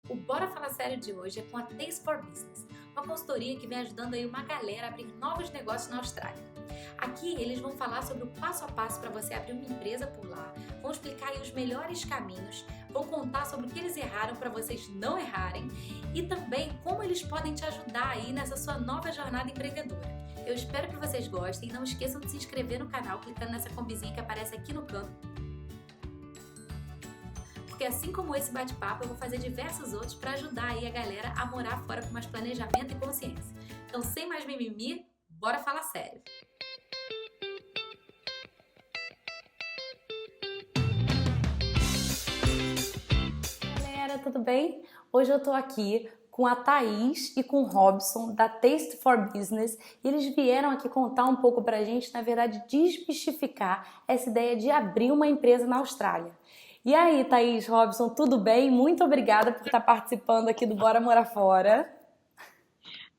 O Bora Falar Sério de hoje é com a Taste for Business, uma consultoria que vem ajudando aí uma galera a abrir novos negócios na Austrália. Aqui eles vão falar sobre o passo a passo para você abrir uma empresa por lá, vão explicar aí os melhores caminhos, vão contar sobre o que eles erraram para vocês não errarem e também como eles podem te ajudar aí nessa sua nova jornada empreendedora. Eu espero que vocês gostem e não esqueçam de se inscrever no canal clicando nessa combizinha que aparece aqui no canto. Porque assim como esse bate-papo, eu vou fazer diversos outros para ajudar aí a galera a morar fora com mais planejamento e consciência. Então, sem mais mimimi, bora falar sério. Galera, tudo bem? Hoje eu tô aqui com a Thaís e com o Robson da Taste for Business e eles vieram aqui contar um pouco pra gente, na verdade, desmistificar essa ideia de abrir uma empresa na Austrália. E aí, Thaís, Robson, tudo bem? Muito obrigada por estar participando aqui do Bora Morar Fora.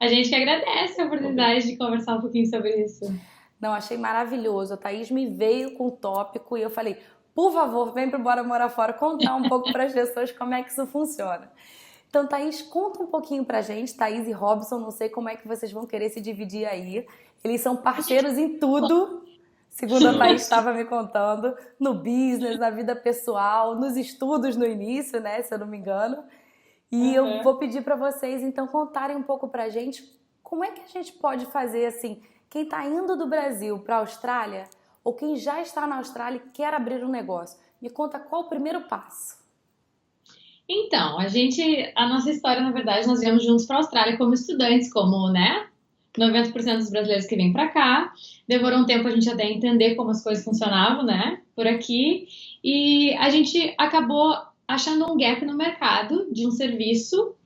A gente que agradece a oportunidade de conversar um pouquinho sobre isso. Não, achei maravilhoso. A Thaís me veio com o tópico e eu falei, por favor, vem pro Bora Morar Fora contar um pouco para as pessoas como é que isso funciona. Então, Thaís, conta um pouquinho pra gente, Thaís e Robson, não sei como é que vocês vão querer se dividir aí. Eles são parceiros em tudo. Segundo a Thaís estava me contando, no business, na vida pessoal, nos estudos no início, né, se eu não me engano. E eu vou pedir para vocês, então, contarem um pouco pra gente como é que a gente pode fazer, assim, quem está indo do Brasil para a Austrália ou quem já está na Austrália e quer abrir um negócio. Me conta qual o primeiro passo. Então, a nossa história, na verdade, nós viemos juntos para a Austrália como estudantes, como, né, 90% dos brasileiros que vêm para cá. Demorou um tempo a gente até entender como as coisas funcionavam, né, por aqui. E a gente acabou achando um gap no mercado de um serviço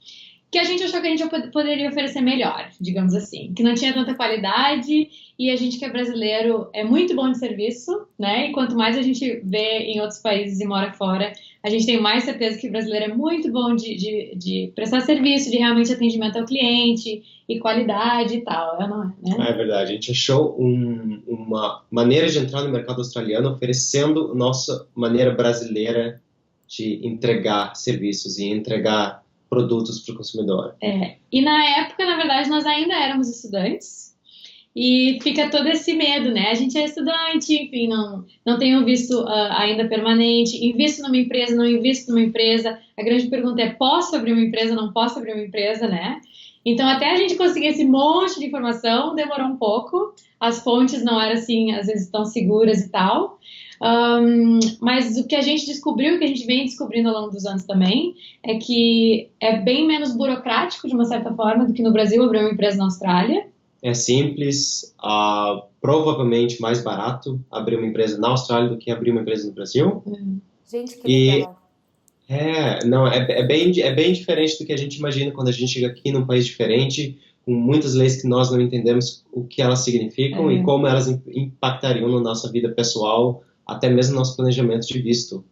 que a gente achou que a gente poderia oferecer melhor, digamos assim, que não tinha tanta qualidade e a gente que é brasileiro é muito bom de serviço, né? E quanto mais a gente vê em outros países e mora fora, a gente tem mais certeza que o brasileiro é muito bom de prestar serviço, de realmente atendimento ao cliente e qualidade e tal, não é, né? É verdade, a gente achou uma maneira de entrar no mercado australiano oferecendo a nossa maneira brasileira de entregar serviços e entregar produtos para o consumidor. E na época, na verdade, nós ainda éramos estudantes e fica todo esse medo, né? A gente é estudante, enfim, não tem um visto ainda permanente, invisto numa empresa, não invisto numa empresa. A grande pergunta é, posso abrir uma empresa, não posso abrir uma empresa, né? Então, até a gente conseguir esse monte de informação, demorou um pouco. As fontes não eram, assim, às vezes tão seguras e tal. Mas o que a gente descobriu, que a gente vem descobrindo ao longo dos anos também, é que é bem menos burocrático, de uma certa forma, do que no Brasil abrir uma empresa na Austrália. É simples, provavelmente mais barato abrir uma empresa na Austrália do que abrir uma empresa no Brasil. Gente, que legal. É bem diferente do que a gente imagina quando a gente chega aqui num país diferente, com muitas leis que nós não entendemos o que elas significam e como elas impactariam na nossa vida pessoal, até mesmo no nosso planejamento de visto.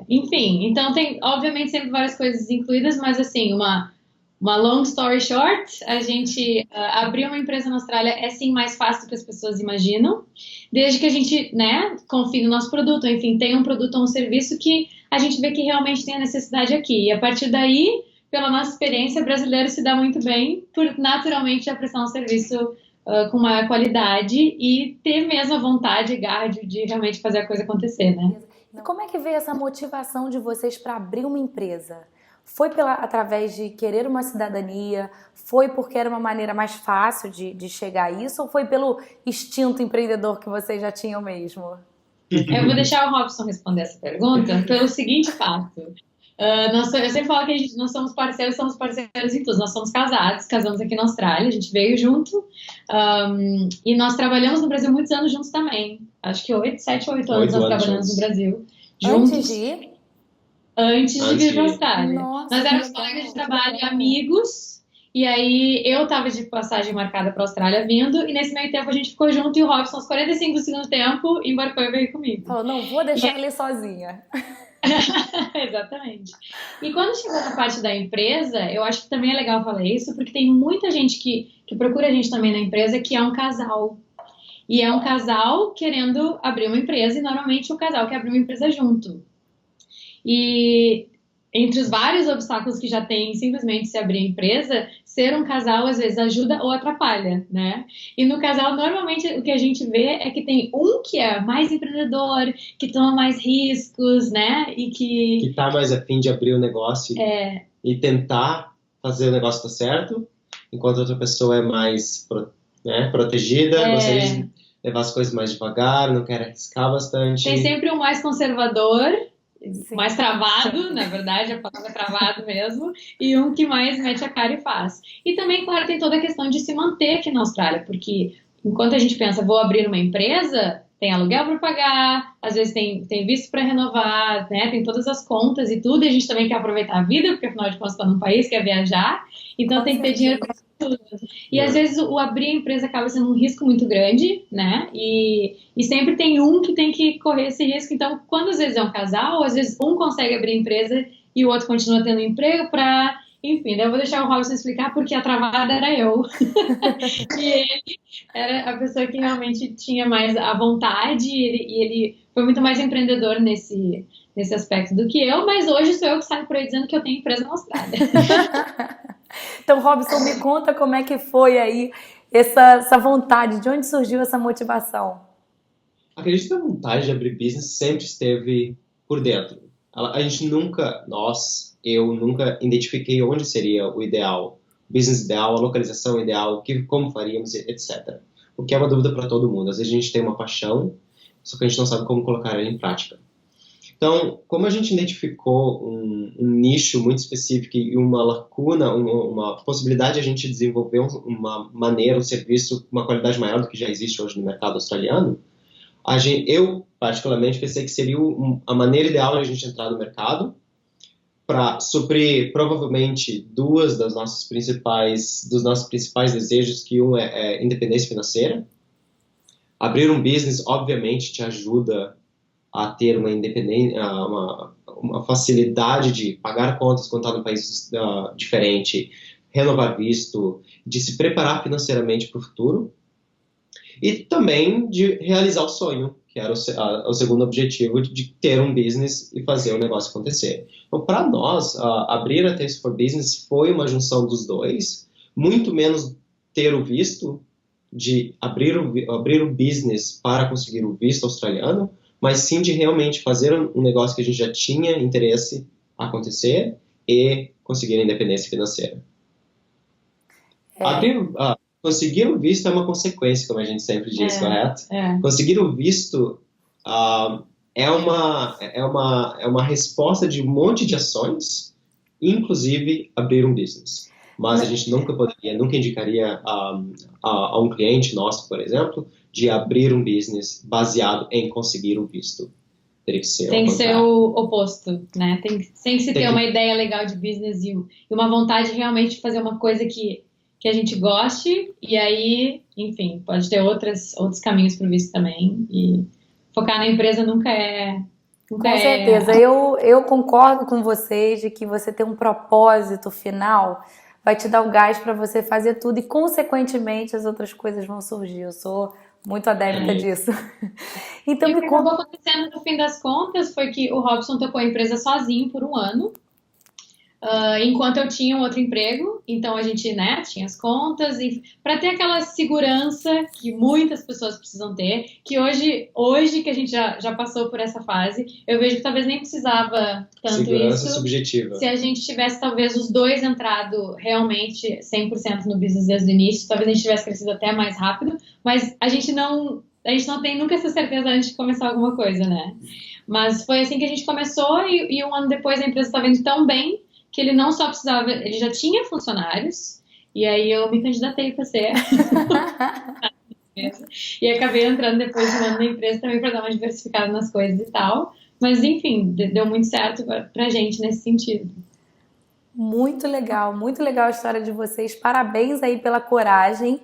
Enfim, então tem, obviamente, sempre várias coisas incluídas, mas assim, uma long story short, a gente abrir uma empresa na Austrália é sim mais fácil do que as pessoas imaginam, desde que a gente, né, confie no nosso produto, enfim, tenha um produto ou um serviço que a gente vê que realmente tem a necessidade aqui. E a partir daí, pela nossa experiência, brasileiro se dá muito bem por naturalmente já prestar um serviço com maior qualidade e ter mesmo a vontade e garra de realmente fazer a coisa acontecer, né? E como é que veio essa motivação de vocês para abrir uma empresa? Foi através de querer uma cidadania? Foi porque era uma maneira mais fácil de chegar a isso? Ou foi pelo instinto empreendedor que vocês já tinham mesmo? Eu vou deixar o Robson responder essa pergunta pelo seguinte fato. Eu sempre falo que nós somos parceiros em tudo. Nós somos casados, casamos aqui na Austrália, a gente veio junto. E nós trabalhamos no Brasil muitos anos juntos também. Acho que 7 ou 8 anos nós trabalhamos no Brasil juntos. Antes de vir para a Austrália. Nossa, nós éramos colegas de trabalho, amigos, e aí eu estava de passagem marcada para a Austrália vindo, e nesse meio tempo a gente ficou junto, e o Robson, aos 45 do segundo tempo, embarcou e veio comigo. Falou, não vou deixar ele sozinha. Exatamente. E quando chegou na parte da empresa, eu acho que também é legal falar isso, porque tem muita gente que procura a gente também na empresa, que é um casal. E é um casal querendo abrir uma empresa, e normalmente o casal quer abrir uma empresa junto. E entre os vários obstáculos que já tem simplesmente se abrir a empresa, ser um casal às vezes ajuda ou atrapalha, né? E no casal, normalmente, o que a gente vê é que tem um que é mais empreendedor, que toma mais riscos, né? E que tá mais a fim de abrir o negócio e tentar fazer o negócio dar certo, enquanto a outra pessoa é mais protegida, gostaria de levar as coisas mais devagar, não quer arriscar bastante. Tem sempre um mais conservador, Sim. mais travado, na verdade, a palavra é travado mesmo, e um que mais mete a cara e faz. E também, claro, tem toda a questão de se manter aqui na Austrália, porque enquanto a gente pensa, vou abrir uma empresa, tem aluguel para pagar, às vezes tem visto para renovar, né? Tem todas as contas e tudo, e a gente também quer aproveitar a vida, porque afinal de contas está num país, quer viajar, então tem que ter dinheiro para tudo. E às vezes o abrir a empresa acaba sendo um risco muito grande, né? E sempre tem um que tem que correr esse risco. Então, quando às vezes é um casal, às vezes um consegue abrir a empresa e o outro continua tendo emprego para... Enfim, daí eu vou deixar o Robson explicar porque a travada era eu. E ele era a pessoa que realmente tinha mais a vontade e ele foi muito mais empreendedor nesse aspecto do que eu, mas hoje sou eu que saio por aí dizendo que eu tenho empresa na Austrália. Então, Robson, me conta como é que foi aí essa vontade, de onde surgiu essa motivação? Acredito que a vontade de abrir business sempre esteve por dentro. A gente nunca, eu nunca identifiquei onde seria o ideal, o business ideal, a localização ideal, como faríamos, etc. O que é uma dúvida para todo mundo. Às vezes a gente tem uma paixão, só que a gente não sabe como colocar ela em prática. Então, como a gente identificou um nicho muito específico e uma lacuna, uma possibilidade de a gente desenvolver uma maneira, um serviço, uma qualidade maior do que já existe hoje no mercado australiano, eu, particularmente, pensei que seria a maneira ideal de a gente entrar no mercado para suprir, provavelmente, dos nossos principais desejos, que um é independência financeira. Abrir um business, obviamente, te ajuda a ter uma independência, uma facilidade de pagar contas quando está num país diferente, renovar visto, de se preparar financeiramente para o futuro. E também de realizar o sonho, que era o segundo objetivo, de ter um business e fazer o negócio acontecer. Então, para nós, abrir a Taste for Business foi uma junção dos dois, muito menos ter o visto, de abrir o business para conseguir o visto australiano, mas sim de realmente fazer um negócio que a gente já tinha interesse acontecer e conseguir a independência financeira. Conseguir o visto é uma consequência, como a gente sempre diz, correto? Conseguir o visto é uma resposta de um monte de ações, inclusive abrir um business. Mas a gente nunca indicaria a um cliente nosso, por exemplo, de abrir um business baseado em conseguir o visto. Tem que ser o oposto, né? Tem que se ter uma ideia legal de business e uma vontade realmente de fazer uma coisa que a gente goste, e aí, enfim, pode ter outros caminhos para o visto também, e focar na empresa nunca é... Com certeza, eu concordo com vocês de que você ter um propósito final vai te dar o gás para você fazer tudo, e consequentemente as outras coisas vão surgir. Eu sou muito adepta disso. Então, o que acabou acontecendo no fim das contas foi que o Robson tocou a empresa sozinho por um ano, enquanto eu tinha um outro emprego, então a gente, né, tinha as contas, e para ter aquela segurança que muitas pessoas precisam ter, que hoje que a gente já passou por essa fase, eu vejo que talvez nem precisava tanto segurança isso. subjetiva. Se a gente tivesse talvez os dois entrado realmente 100% no business desde o início, talvez a gente tivesse crescido até mais rápido, mas a gente não tem nunca essa certeza antes de começar alguma coisa, né? Mas foi assim que a gente começou, e um ano depois a empresa estava indo tão bem que ele não só precisava, ele já tinha funcionários, e aí eu me candidatei para ser. E acabei entrando depois de um ano na empresa também para dar uma diversificada nas coisas e tal. Mas, enfim, deu muito certo pra gente nesse sentido. Muito legal a história de vocês. Parabéns aí pela coragem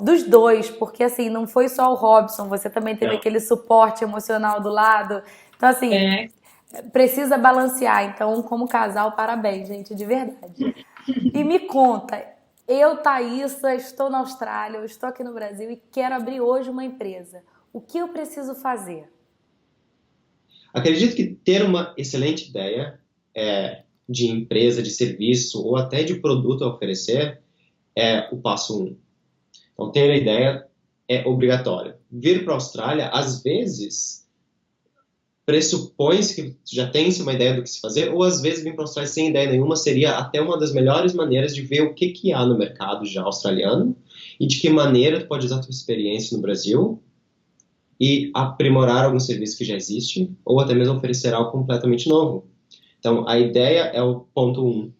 dos dois, porque assim, não foi só o Robson, você também teve aquele suporte emocional do lado. Então, assim, precisa balancear. Então, como casal, parabéns, gente, de verdade. E me conta, eu, Thaísa, estou na Austrália, eu estou aqui no Brasil e quero abrir hoje uma empresa. O que eu preciso fazer? Acredito que ter uma excelente ideia é de empresa, de serviço ou até de produto a oferecer é o passo 1. Então, ter a ideia é obrigatório. Vir para a Austrália, às vezes, pressupõe-se que já tem-se uma ideia do que se fazer, ou às vezes vir para a Austrália sem ideia nenhuma seria até uma das melhores maneiras de ver o que há no mercado já australiano e de que maneira tu pode usar a tua experiência no Brasil e aprimorar algum serviço que já existe, ou até mesmo oferecer algo completamente novo. Então, a ideia é o ponto 1.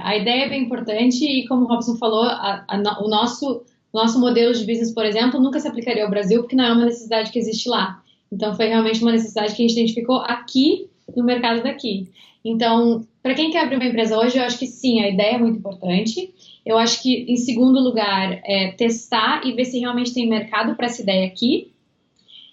A ideia é bem importante e, como o Robson falou, o nosso modelo de business, por exemplo, nunca se aplicaria ao Brasil porque não é uma necessidade que existe lá. Então, foi realmente uma necessidade que a gente identificou aqui, no mercado daqui. Então, para quem quer abrir uma empresa hoje, eu acho que sim, a ideia é muito importante. Eu acho que, em segundo lugar, é testar e ver se realmente tem mercado para essa ideia aqui.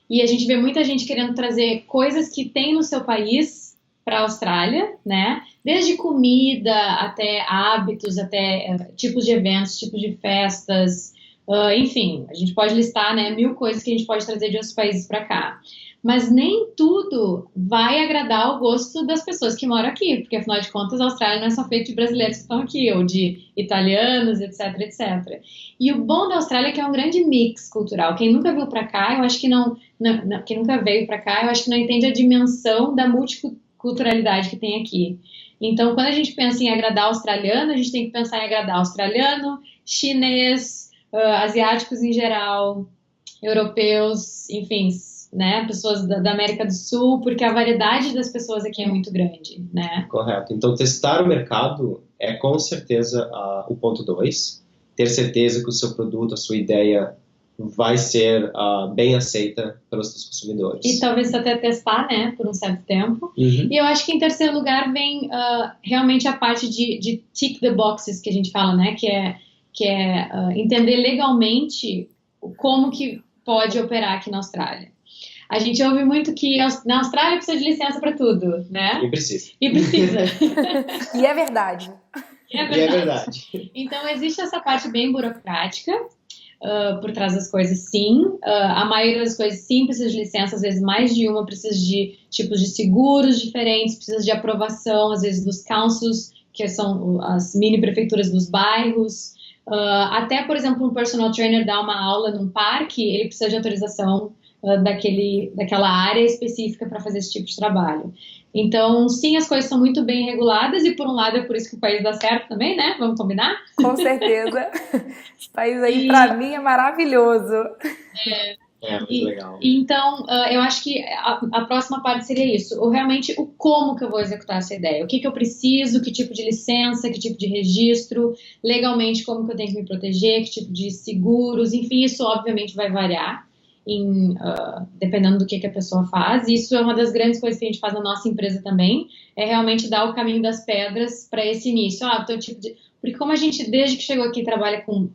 E a gente vê muita gente querendo trazer coisas que tem no seu país para a Austrália, né? Desde comida, até hábitos, até tipos de eventos, tipos de festas, enfim, a gente pode listar, né, 1000 coisas que a gente pode trazer de outros países para cá. Mas nem tudo vai agradar o gosto das pessoas que moram aqui, porque afinal de contas a Austrália não é só feita de brasileiros que estão aqui, ou de italianos, etc, etc. E o bom da Austrália é que é um grande mix cultural. Quem nunca veio para cá, eu acho que quem nunca veio para cá, eu acho que não entende a dimensão da multiculturalidade que tem aqui. Então, quando a gente pensa em agradar australiano, a gente tem que pensar em agradar australiano, chinês, asiáticos em geral, europeus, enfim, né, pessoas da América do Sul, porque a variedade das pessoas aqui é muito grande, né? Correto. Então, testar o mercado é com certeza o ponto 2. Ter certeza que o seu produto, a sua ideia vai ser bem aceita pelos seus consumidores. E talvez até testar, né, por um certo tempo. Uhum. E eu acho que em terceiro lugar vem realmente a parte de tick the boxes que a gente fala, né, que é entender legalmente como que pode operar aqui na Austrália. A gente ouve muito que na Austrália precisa de licença para tudo, né? E precisa. E precisa. E é verdade. E é verdade. Então, existe essa parte bem burocrática por trás das coisas, sim. A maioria das coisas, sim, precisa de licença. Às vezes, mais de uma. Precisa de tipos de seguros diferentes. Precisa de aprovação, às vezes, dos councils, que são as mini-prefeituras dos bairros. Até, por exemplo, um personal trainer dar uma aula num parque, ele precisa de autorização daquela área específica para fazer esse tipo de trabalho. Então, sim, as coisas são muito bem reguladas e, por um lado, é por isso que o país dá certo também, né? Vamos combinar? Com certeza. Esse país aí, para mim, é maravilhoso. É muito legal. Então, eu acho que a próxima parte seria isso. Realmente, o como que eu vou executar essa ideia. O que eu preciso, que tipo de licença, que tipo de registro, legalmente, como que eu tenho que me proteger, que tipo de seguros, enfim, isso obviamente vai variar. Dependendo do que a pessoa faz. Isso é uma das grandes coisas que a gente faz na nossa empresa também, é realmente dar o caminho das pedras para esse início. Porque como a gente, desde que chegou aqui, trabalha com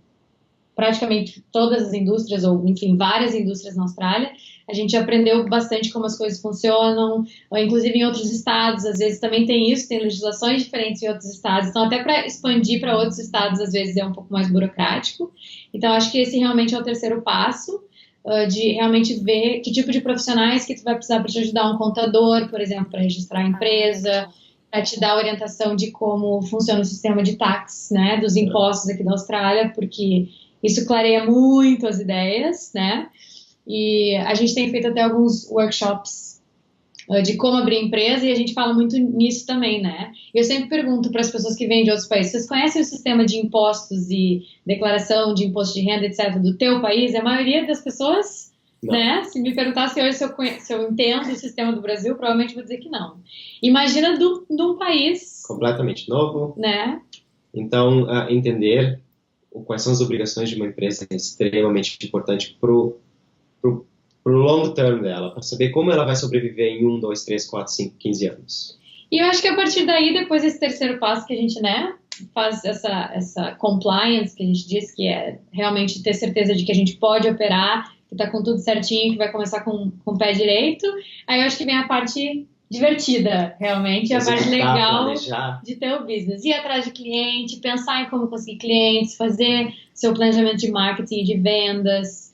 praticamente todas as indústrias, ou enfim, várias indústrias na Austrália, a gente aprendeu bastante como as coisas funcionam, inclusive em outros estados, às vezes também tem isso, tem legislações diferentes em outros estados, então até para expandir para outros estados, às vezes é um pouco mais burocrático. Então acho que esse realmente é o terceiro passo, de realmente ver que tipo de profissionais que tu vai precisar para te ajudar, um contador, por exemplo, para registrar a empresa, para te dar orientação de como funciona o sistema de tax, né, dos impostos aqui da Austrália, porque isso clareia muito as ideias, né, e a gente tem feito até alguns workshops de como abrir empresa e a gente fala muito nisso também, né? Eu sempre pergunto para as pessoas que vêm de outros países, vocês conhecem o sistema de impostos e declaração de imposto de renda, etc., do teu país? A maioria das pessoas, não, né? Se me perguntasse hoje se eu entendo o sistema do Brasil, provavelmente vou dizer que não. Imagina de um país... completamente novo. Né? Então, entender quais são as obrigações de uma empresa é extremamente importante pro long term dela, para saber como ela vai sobreviver em 1, 2, 3, 4, 5, 15 anos. E eu acho que a partir daí, depois desse terceiro passo que a gente, né, faz essa compliance, que a gente diz que é realmente ter certeza de que a gente pode operar, que tá com tudo certinho, que vai começar com o pé direito, aí eu acho que vem a parte divertida, realmente, a parte legal planejar. De ter o business. Ir atrás de cliente, pensar em como conseguir clientes, fazer seu planejamento de marketing e de vendas,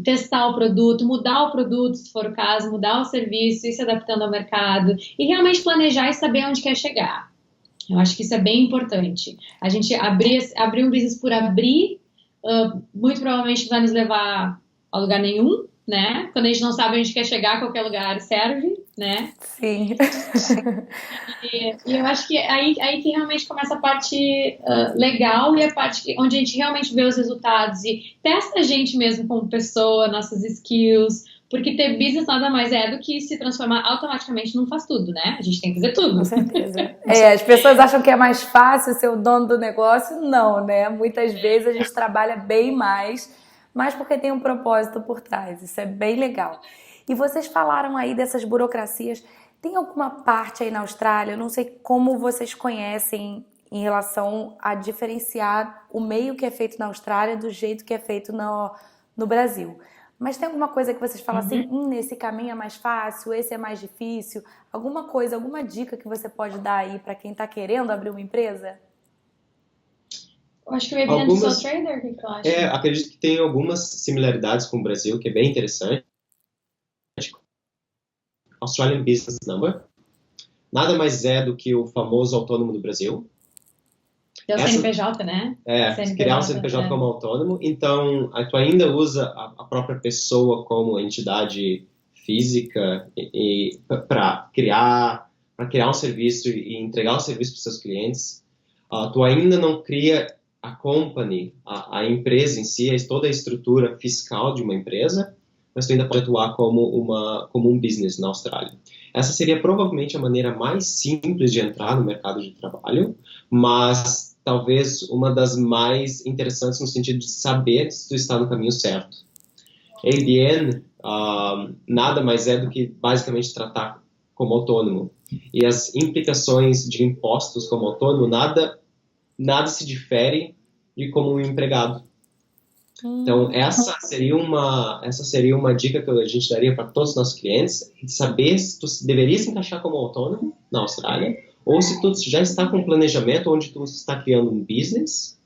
testar o produto, mudar o produto, se for o caso, mudar o serviço, ir se adaptando ao mercado e realmente planejar e saber onde quer chegar. Eu acho que isso é bem importante. A gente abrir um business por abrir, muito provavelmente vai nos levar a lugar nenhum, né? Quando a gente não sabe onde a gente quer chegar, qualquer lugar serve, né? Sim. E eu acho que aí que realmente começa a parte legal e a parte onde a gente realmente vê os resultados e testa a gente mesmo como pessoa, nossas skills, porque ter business nada mais é do que se transformar automaticamente num faz tudo, né? A gente tem que fazer tudo. Com certeza. As pessoas acham que é mais fácil ser o dono do negócio. Não, né? Muitas vezes a gente trabalha bem mais, mas porque tem um propósito por trás. Isso é bem legal. E vocês falaram aí dessas burocracias. Tem alguma parte aí na Austrália, eu não sei como vocês conhecem em relação a diferenciar o meio que é feito na Austrália do jeito que é feito no Brasil. Mas tem alguma coisa que vocês falam assim, esse caminho é mais fácil, esse é mais difícil? Alguma coisa, alguma dica que você pode dar aí para quem está querendo abrir uma empresa? Eu acho que o evento Sole Trader, o que tu acha? Acredito que tem algumas similaridades com o Brasil, que é bem interessante. Australian Business Number. Nada mais é do que o famoso autônomo do Brasil. É o CNPJ, né? Criar um CNPJ como autônomo. Então, tu ainda usa a própria pessoa como entidade física para criar um serviço e entregar o serviço para os seus clientes. Tu ainda não cria a company, a empresa em si, toda a estrutura fiscal de uma empresa, mas tu ainda pode atuar como um business na Austrália. Essa seria provavelmente a maneira mais simples de entrar no mercado de trabalho, mas talvez uma das mais interessantes no sentido de saber se tu está no caminho certo. ABN nada mais é do que basicamente tratar como autônomo. E as implicações de impostos como autônomo, nada se difere de como um empregado. Então, essa seria uma dica que a gente daria para todos os nossos clientes, de saber se tu deveria se encaixar como autônomo na Austrália, ou se tu já está com um planejamento onde tu está criando um business,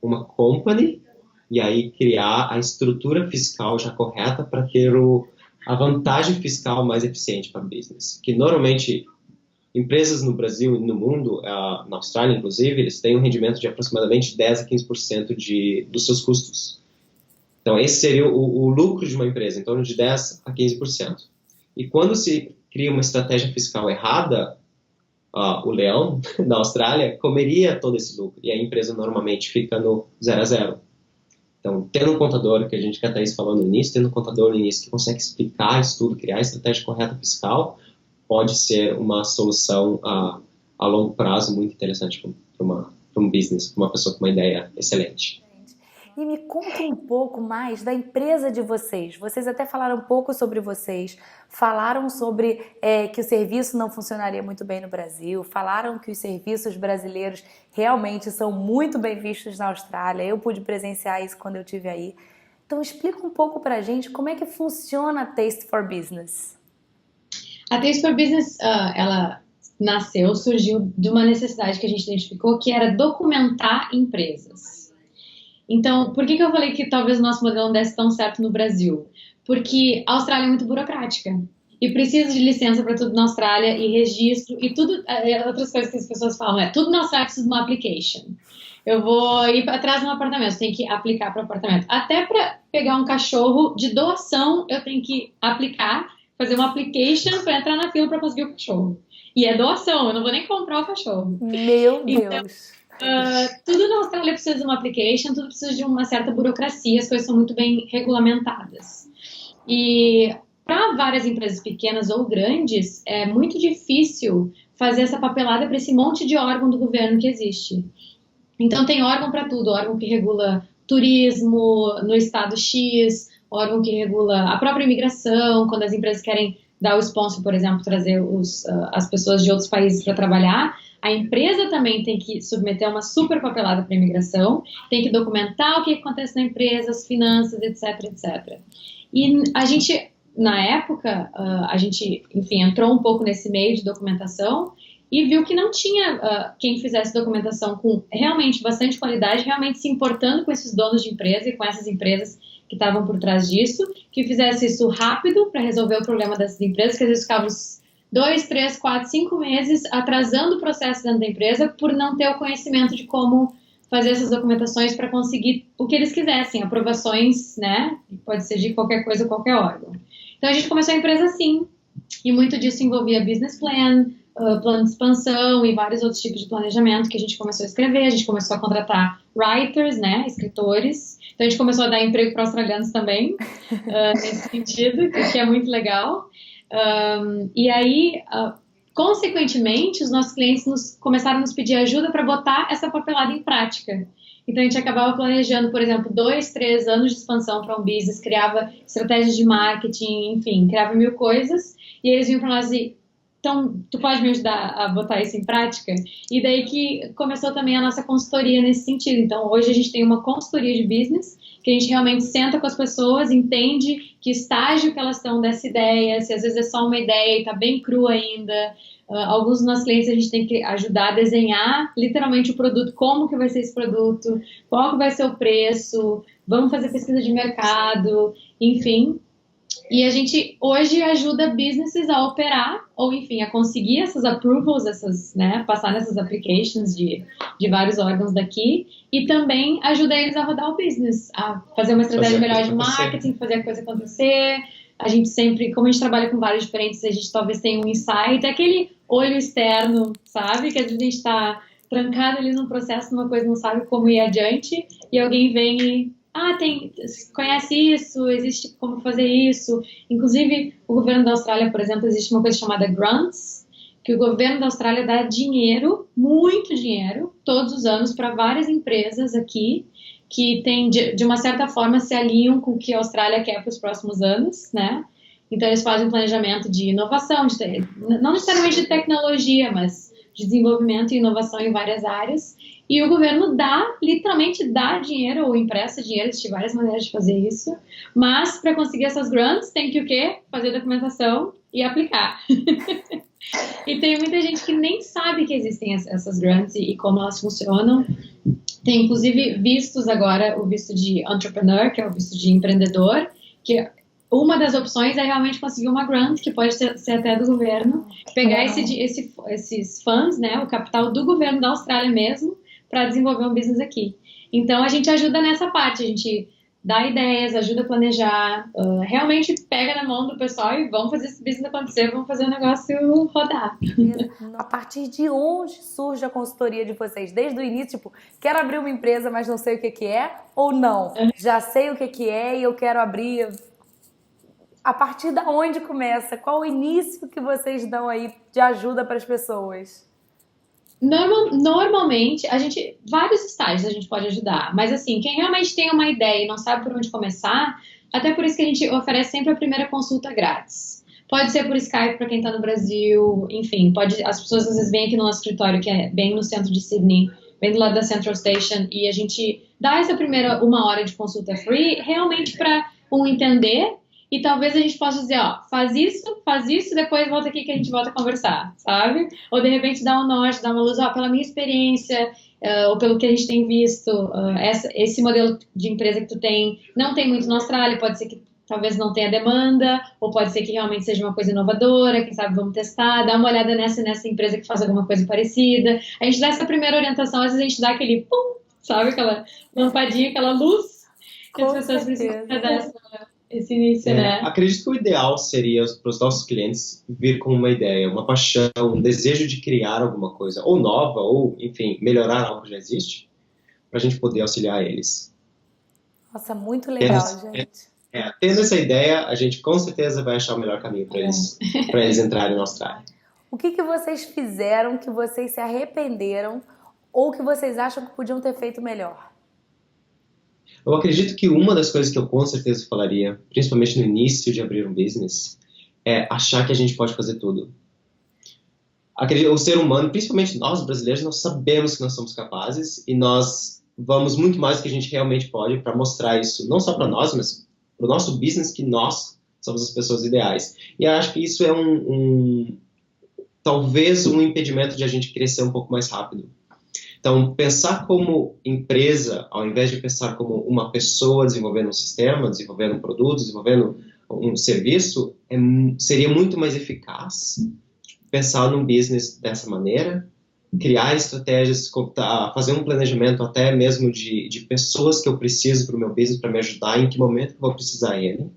uma company, e aí criar a estrutura fiscal já correta para ter a vantagem fiscal mais eficiente para o business. Que normalmente, empresas no Brasil e no mundo, na Austrália inclusive, eles têm um rendimento de aproximadamente 10 a 15% dos seus custos. Então, esse seria o lucro de uma empresa, em torno de 10 a 15%. E quando se cria uma estratégia fiscal errada, o leão da Austrália comeria todo esse lucro, e a empresa normalmente fica no 0 a 0. Então, tendo um contador, que a gente já está falando no início, tendo um contador no início que consegue explicar isso tudo, criar a estratégia correta fiscal, pode ser uma solução a longo prazo muito interessante para um business, para uma pessoa com uma ideia excelente. E me conta um pouco mais da empresa de vocês. Vocês até falaram um pouco sobre vocês, falaram sobre que o serviço não funcionaria muito bem no Brasil, falaram que os serviços brasileiros realmente são muito bem vistos na Austrália. Eu pude presenciar isso quando eu estive aí. Então explica um pouco pra gente como é que funciona a Taste for Business. A Taste for Business, ela surgiu de uma necessidade que a gente identificou, que era documentar empresas. Então, por que eu falei que talvez o nosso modelo não desse tão certo no Brasil? Porque a Austrália é muito burocrática e precisa de licença para tudo na Austrália e registro e tudo, outras coisas que as pessoas falam, tudo na Austrália precisa de uma application. Eu vou ir atrás de um apartamento, tem que aplicar para o apartamento. Até para pegar um cachorro de doação, eu tenho que aplicar, fazer uma application para entrar na fila para conseguir o cachorro. E é doação, eu não vou nem comprar o cachorro. Meu Deus! Tudo na Austrália precisa de uma application, tudo precisa de uma certa burocracia, as coisas são muito bem regulamentadas. E para várias empresas pequenas ou grandes, é muito difícil fazer essa papelada para esse monte de órgão do governo que existe. Então tem órgão para tudo, órgão que regula turismo no estado X, órgão que regula a própria imigração, quando as empresas querem dar o sponsor, por exemplo, trazer as pessoas de outros países para trabalhar. A empresa também tem que submeter uma super papelada para a imigração, tem que documentar o que acontece na empresa, as finanças, etc, etc. E a gente, na época, enfim, entrou um pouco nesse meio de documentação e viu que não tinha quem fizesse documentação com realmente bastante qualidade, realmente se importando com esses donos de empresa e com essas empresas que estavam por trás disso, que fizesse isso rápido para resolver o problema dessas empresas, que às vezes ficavam 2, 3, 4, 5 meses atrasando o processo dentro da empresa por não ter o conhecimento de como fazer essas documentações para conseguir o que eles quisessem, aprovações, né? Pode ser de qualquer coisa, qualquer órgão. Então a gente começou a empresa assim, e muito disso envolvia business plan, plano de expansão e vários outros tipos de planejamento que a gente começou a escrever. A gente começou a contratar writers, né, escritores. Então a gente começou a dar emprego para australianos também, nesse sentido, que é muito legal. E aí, consequentemente, os nossos clientes começaram a nos pedir ajuda para botar essa papelada em prática. Então a gente acabava planejando, por exemplo, 2, 3 anos de expansão para um business, criava estratégias de marketing, enfim, criava 1000 coisas, e eles vinham para nós e então, tu pode me ajudar a botar isso em prática? E daí que começou também a nossa consultoria nesse sentido. Então, hoje a gente tem uma consultoria de business, que a gente realmente senta com as pessoas, entende que estágio que elas estão dessa ideia, se às vezes é só uma ideia e está bem crua ainda. Alguns dos nossos clientes a gente tem que ajudar a desenhar literalmente o produto, como que vai ser esse produto, qual que vai ser o preço, vamos fazer pesquisa de mercado, enfim. E a gente hoje ajuda businesses a operar, ou enfim, a conseguir essas approvals, né, passar nessas applications de vários órgãos daqui, e também ajuda eles a rodar o business, a fazer uma estratégia melhor de marketing, fazer a coisa acontecer. A gente sempre, como a gente trabalha com vários diferentes, a gente talvez tenha um insight, aquele olho externo, sabe? Que às vezes a gente está trancado ali no processo, numa coisa, não sabe como ir adiante, e alguém vem e conhece isso, existe como fazer isso. Inclusive, o governo da Austrália, por exemplo, existe uma coisa chamada grants, que o governo da Austrália dá dinheiro, muito dinheiro, todos os anos para várias empresas aqui, que tem, de uma certa forma, se alinham com o que a Austrália quer para os próximos anos, né? Então, eles fazem um planejamento de inovação, não necessariamente de tecnologia, mas de desenvolvimento e inovação em várias áreas. E o governo literalmente dá dinheiro ou empresta dinheiro, existem várias maneiras de fazer isso, mas para conseguir essas grants tem que o quê? Fazer documentação e aplicar. E tem muita gente que nem sabe que existem essas grants e como elas funcionam. Tem inclusive vistos agora, o visto de entrepreneur, que é o visto de empreendedor, que uma das opções é realmente conseguir uma grant, que pode ser até do governo, pegar esses funds, né, o capital do governo da Austrália mesmo, para desenvolver um business aqui. Então, a gente ajuda nessa parte, a gente dá ideias, ajuda a planejar, realmente pega na mão do pessoal e vamos fazer esse business acontecer, vamos fazer o negócio rodar. A partir de onde surge a consultoria de vocês? Desde o início, tipo, quero abrir uma empresa, mas não sei o que é, ou não? Já sei o que é e eu quero abrir. A partir de onde começa? Qual o início que vocês dão aí de ajuda para as pessoas? Normalmente, vários estágios a gente pode ajudar, mas assim, quem realmente tem uma ideia e não sabe por onde começar, até por isso que a gente oferece sempre a primeira consulta grátis. Pode ser por Skype para quem está no Brasil, enfim, as pessoas às vezes vêm aqui no nosso escritório, que é bem no centro de Sydney, bem do lado da Central Station, e a gente dá essa primeira 1 hora de consulta free, realmente para entender. E talvez a gente possa dizer, faz isso, depois volta aqui que a gente volta a conversar, sabe? Ou de repente dá um norte, dá uma luz, pela minha experiência, ou pelo que a gente tem visto, esse modelo de empresa que tu tem, não tem muito na Austrália, pode ser que talvez não tenha demanda, ou pode ser que realmente seja uma coisa inovadora, quem sabe vamos testar, dá uma olhada nessa empresa que faz alguma coisa parecida. A gente dá essa primeira orientação, às vezes a gente dá aquele pum, sabe? Aquela lampadinha, aquela luz, que as pessoas precisam dar esse início, né? Acredito que o ideal seria para os nossos clientes vir com uma ideia, uma paixão, um desejo de criar alguma coisa, ou nova, ou, enfim, melhorar algo que já existe, para a gente poder auxiliar eles. Nossa, muito legal, gente. Tendo essa ideia, a gente com certeza vai achar o melhor caminho para eles entrarem na Austrália. O que vocês fizeram que vocês se arrependeram ou que vocês acham que podiam ter feito melhor? Eu acredito que uma das coisas que eu com certeza falaria, principalmente no início de abrir um business, é achar que a gente pode fazer tudo. O ser humano, principalmente nós brasileiros, nós sabemos que nós somos capazes e nós vamos muito mais do que a gente realmente pode para mostrar isso, não só para nós, mas para o nosso business, que nós somos as pessoas ideais. E eu acho que isso é talvez um impedimento de a gente crescer um pouco mais rápido. Então, pensar como empresa, ao invés de pensar como uma pessoa desenvolvendo um sistema, desenvolvendo um produto, desenvolvendo um serviço, seria muito mais eficaz pensar num business dessa maneira, criar estratégias, fazer um planejamento até mesmo de pessoas que eu preciso para o meu business, para me ajudar, em que momento eu vou precisar ele.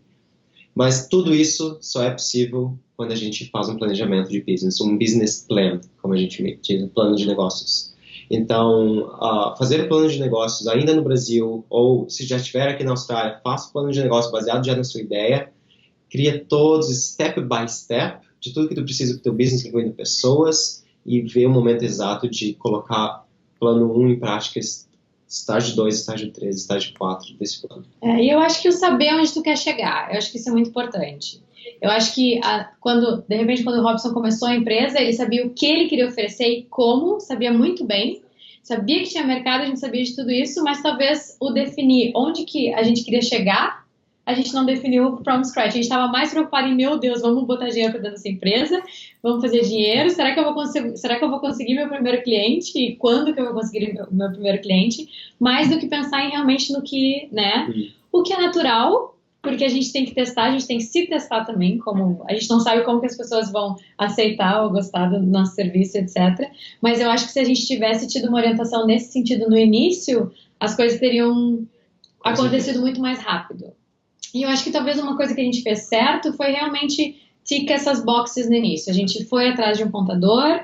Mas tudo isso só é possível quando a gente faz um planejamento de business, um business plan, como a gente diz, um plano de negócios. Então, fazer plano de negócios ainda no Brasil, ou se já estiver aqui na Austrália, faça o plano de negócio baseado já na sua ideia, cria todos, step by step, de tudo que tu precisa para o teu business, incluindo pessoas, e ver o momento exato de colocar plano 1 em prática, estágio 2, estágio 3, estágio 4 desse plano. E eu acho que o saber onde tu quer chegar, eu acho que isso é muito importante. Eu acho que de repente, quando o Robson começou a empresa, ele sabia o que ele queria oferecer e como, sabia muito bem, sabia que tinha mercado, a gente sabia de tudo isso, mas talvez o definir onde que a gente queria chegar, a gente não definiu from scratch. A gente estava mais preocupado em, meu Deus, vamos botar dinheiro para dentro dessa empresa, vamos fazer dinheiro, será que eu vou conseguir meu primeiro cliente? E quando que eu vou conseguir meu primeiro cliente? Mais do que pensar realmente no que, né? O que é natural, porque a gente tem que testar, a gente tem que se testar também, como a gente não sabe como que as pessoas vão aceitar ou gostar do nosso serviço, etc. Mas eu acho que se a gente tivesse tido uma orientação nesse sentido no início, as coisas teriam acontecido muito mais rápido. E eu acho que talvez uma coisa que a gente fez certo foi realmente ticar essas boxes no início. A gente foi atrás de um contador,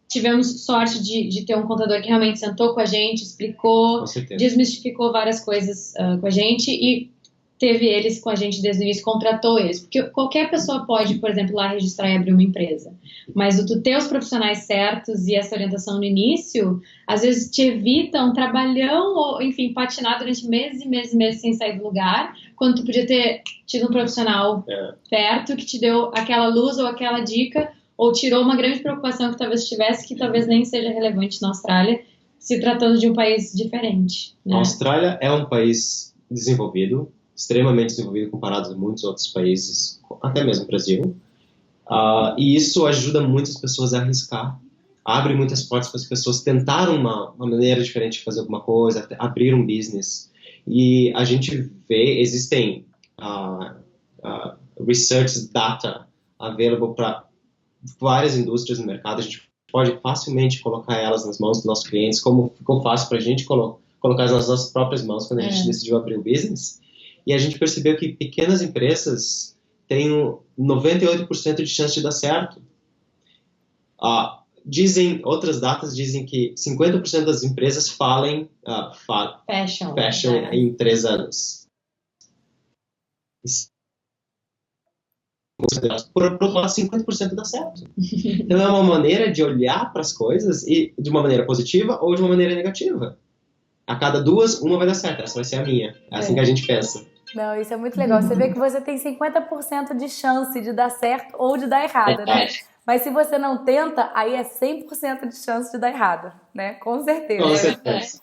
tivemos sorte de ter um contador que realmente sentou com a gente, explicou, desmistificou várias coisas com a gente e teve eles com a gente desde o início, contratou eles. Porque qualquer pessoa pode, por exemplo, lá registrar e abrir uma empresa. Mas tu ter os profissionais certos e essa orientação no início, às vezes te evita um trabalhão ou, enfim, patinar durante meses e meses e meses sem sair do lugar, quando tu podia ter tido um profissional perto que te deu aquela luz ou aquela dica, ou tirou uma grande preocupação que talvez tivesse, que talvez nem seja relevante na Austrália, se tratando de um país diferente. Né? A Austrália é um país desenvolvido, extremamente desenvolvido comparado a muitos outros países, até mesmo o Brasil. E isso ajuda muitas pessoas a arriscar, abre muitas portas para as pessoas tentarem uma maneira diferente de fazer alguma coisa, abrir um business. E a gente vê, existem research data available para várias indústrias no mercado, a gente pode facilmente colocar elas nas mãos dos nossos clientes, como ficou fácil para a gente colocar nas nossas próprias mãos quando a gente decidiu abrir o business. E a gente percebeu que pequenas empresas têm 98% de chance de dar certo. Outras datas dizem que 50% das empresas fecham em 3 anos. Por outro lado, 50% dá certo. Então é uma maneira de olhar para as coisas e de uma maneira positiva ou de uma maneira negativa. A cada 2, uma vai dar certo. Essa vai ser a minha. É assim que a gente pensa. Não, isso é muito legal. Você vê que você tem 50% de chance de dar certo ou de dar errado, né? Mas se você não tenta, aí é 100% de chance de dar errado, né? Com certeza. Com certeza.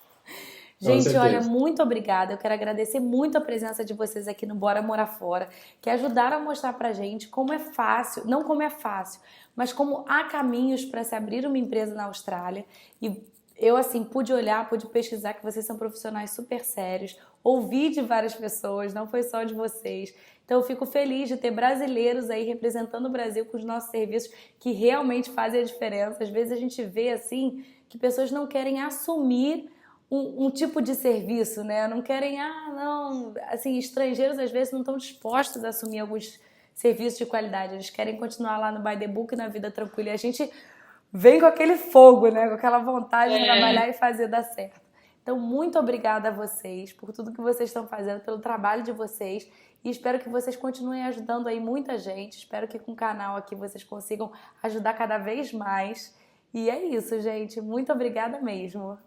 Gente, olha, muito obrigada. Eu quero agradecer muito a presença de vocês aqui no Bora Morar Fora, que ajudaram a mostrar pra gente como é fácil, não como é fácil, mas como há caminhos para se abrir uma empresa na Austrália. E eu, assim, pude olhar, pude pesquisar que vocês são profissionais super sérios, ouvi de várias pessoas, não foi só de vocês. Então eu fico feliz de ter brasileiros aí representando o Brasil com os nossos serviços que realmente fazem a diferença. Às vezes a gente vê, assim, que pessoas não querem assumir um tipo de serviço, né? Não querem, não... Assim, estrangeiros às vezes não estão dispostos a assumir alguns serviços de qualidade. Eles querem continuar lá no by the book, na vida tranquila. E a gente vem com aquele fogo, né? Com aquela vontade de trabalhar e fazer dar certo. Então, muito obrigada a vocês por tudo que vocês estão fazendo, pelo trabalho de vocês. E espero que vocês continuem ajudando aí muita gente. Espero que com o canal aqui vocês consigam ajudar cada vez mais. E é isso, gente. Muito obrigada mesmo.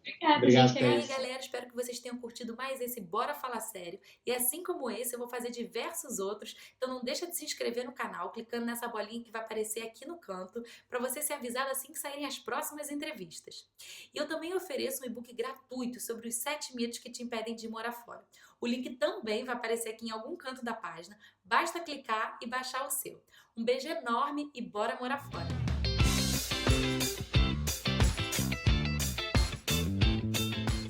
Obrigada, gente. E aí, galera, espero que vocês tenham curtido mais esse Bora Falar Sério. E assim como esse, eu vou fazer diversos outros. Então não deixa de se inscrever no canal, clicando nessa bolinha que vai aparecer aqui no canto, para você ser avisado assim que saírem as próximas entrevistas. E eu também ofereço um e-book gratuito sobre os 7 mitos que te impedem de morar fora. O link também vai aparecer aqui em algum canto da página. Basta clicar e baixar o seu. Um beijo enorme e bora morar fora!